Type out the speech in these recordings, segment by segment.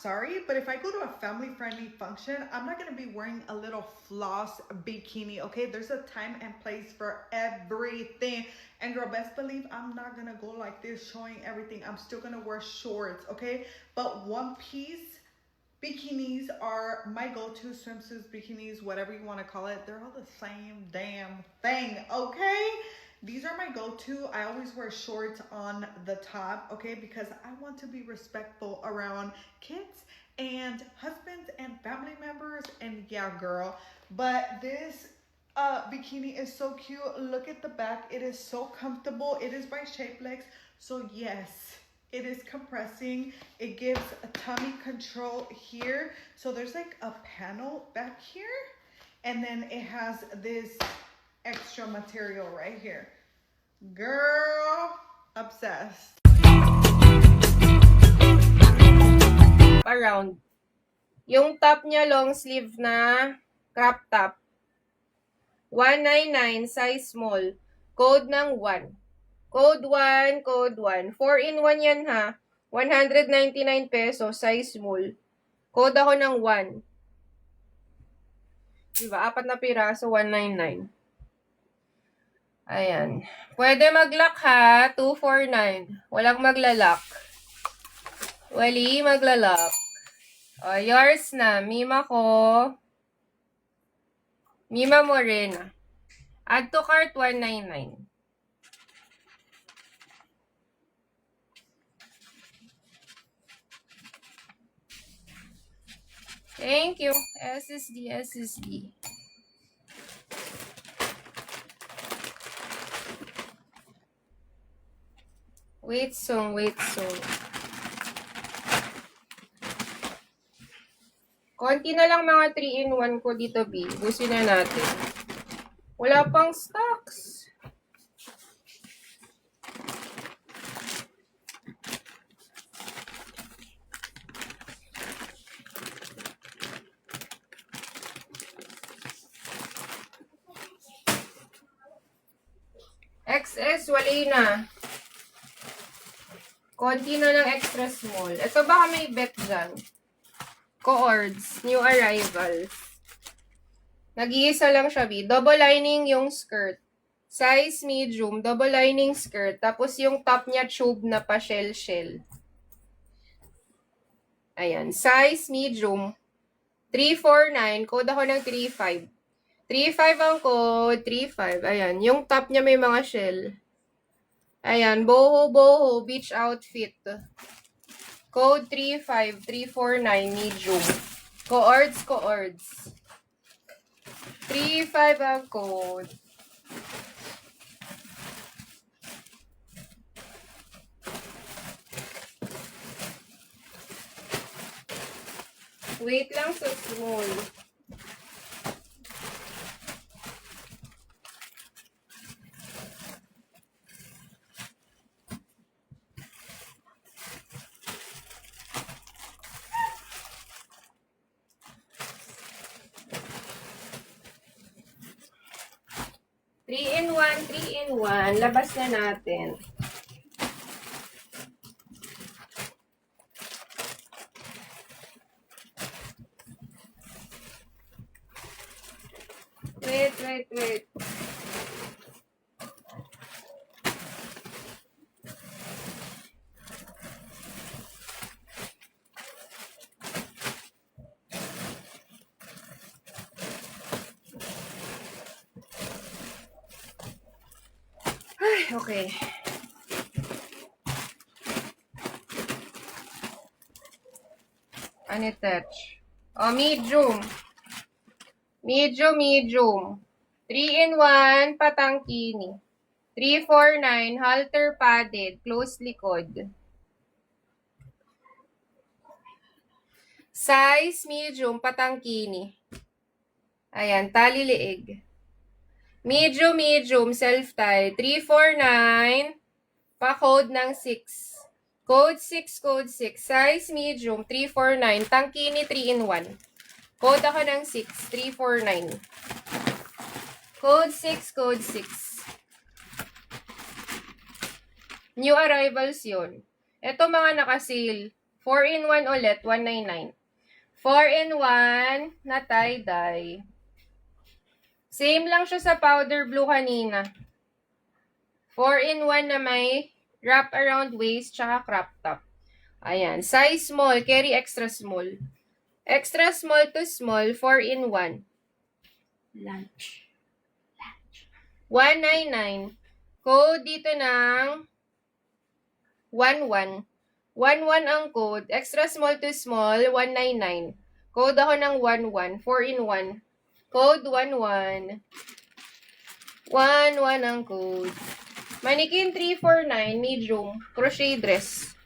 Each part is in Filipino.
sorry, but if I go to a family-friendly function, I'm not going to be wearing a little floss bikini, okay? There's a time and place for everything. And girl, best believe I'm not going to go like this showing everything. I'm still going to wear shorts, okay? But one piece bikinis are my go-to, swimsuits, bikinis, whatever you want to call it. They're all the same damn thing, okay? These are my go-to. I always wear shorts on the top, okay? Because I want to be respectful around kids and husbands and family members. And yeah, girl. But this bikini is so cute. Look at the back. It is so comfortable. It is by Shapelex. So yes, it is compressing. It gives a tummy control here. So there's like a panel back here. And then it has this extra material right here. Girl, obsessed. Around. Yung top niya long sleeve na crop top. 199 size small. Code ng 1. Code 1, code 1. 4-in-1 yan ha. 199 pesos, size small. Code ako ng 1. Diba? 4 na piraso, 199. Ayan. Pwede mag-lock ha. 249. Walang magla-lock. Wali magla-lock. O, yours na. Mima ko. Mima mo rin. Add to cart, 199. Thank you. SSD, SSD. Wait song, wait song. Konti na lang mga 3-in-1 ko dito, B. Busin na natin. Wala pang stocks. XS, wali na. Konti na lang extra small. Ito baka may bet dyan. Coords, new arrivals. Nag-iisa lang siya, B. Double lining yung skirt. Size medium, double lining skirt. Tapos yung top niya tube na pa shell-shell. Ayan, size medium. 349, code ako ng 35. 35 ang code, 35. Ayan, yung top niya may mga shell. Ayan, boho, beach outfit. Code 35, 349, medium. Coords. 35 ang code. Wait lang sa small. Three in one. Labas na natin. Wait. Ay, okay. Unattach. Oh, medium. Medium. 3-in-1, patangkini. 349, halter padded, close likod. Size medium, patangkini. Ayan, tali liig. Medium, self-tie. 349, pa-code ng 6. Code 6. Size medium, 349. Tangkini, 3-in-1. Code ako ng 6, 349. Code 6. New arrivals yun. Ito mga naka-sale. 4-in-1 ulit, 199. 4-in-1 na tie-dye. Same lang siya sa powder blue kanina. 4-in-1 na may wrap around waist tsaka crop top. Ayan. Size small, carry extra small. Extra small to small, 4-in-1. Lunch. 199. Code dito ng 11. 11 ang code. Extra small to small, 199. Code ako ng 11. 4-in-1. Code 11. 11 ang code. Mannequin 349, medium. Crochet dress.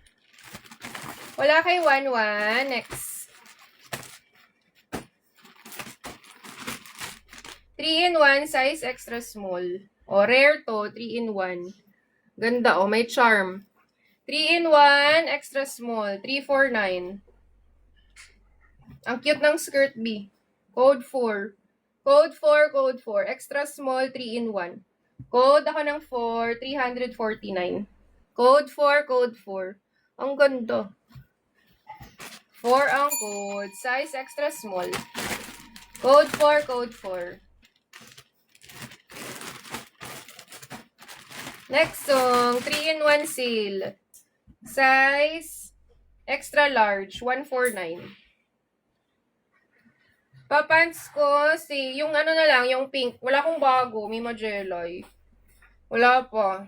Wala kay 11. Next. 3-in-1, size extra small. O, rare to, 3-in-1. Ganda, o, may charm. 3-in-1, extra small, 349. Ang cute ng skirt, B. Code 4. Code 4, code 4. Extra small, 3-in-1. Code ako ng 4, 349. Code 4, code 4. Ang ganda. 4 ang code. Size extra small. Code 4, code 4. Next song, 3-in-1 sale. Size extra large, 149. Papants ko, yung ano na lang, yung pink. Wala akong bago, may Magellan. Wala pa.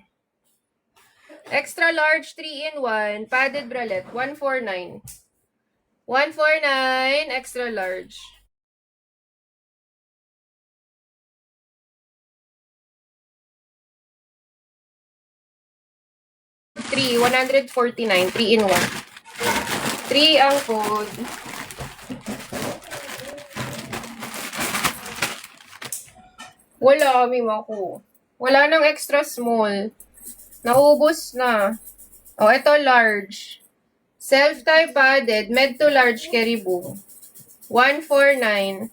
Extra large, 3-in-1, padded bralette, 149. 149, extra large. Three, 149, 3-in-1. 3 ang code. Wala, mima ko. Wala nang extra small. Naubos na. O, ito large. Self-tie padded, med to large carry boom. 149.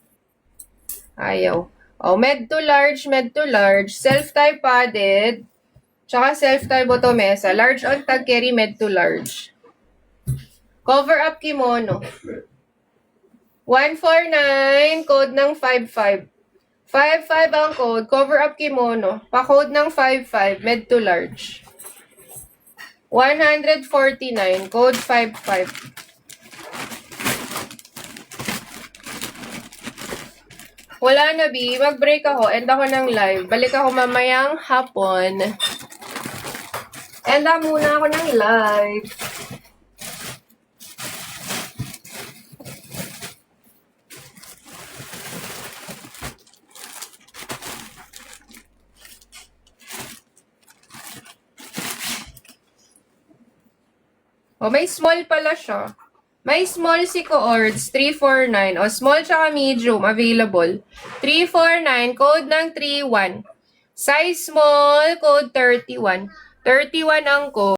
Ayaw. O, med to large, self-tie padded, tsaka self-tie botomesa. Large on tag carry, med to large. Cover up kimono. 149, code ng 55. 55 ang code, cover up kimono. Pa-code ng 55, med to large. 149, code 55. Wala na, B. Mag-break ako. End ako ng live. Balik ako mamayang hapon. End muna ako ng live. O, may small pala siya. May small si Coords, 349. O, small tsaka medium, available. 349, code ng 31. Size small, code 31. 31 ang code.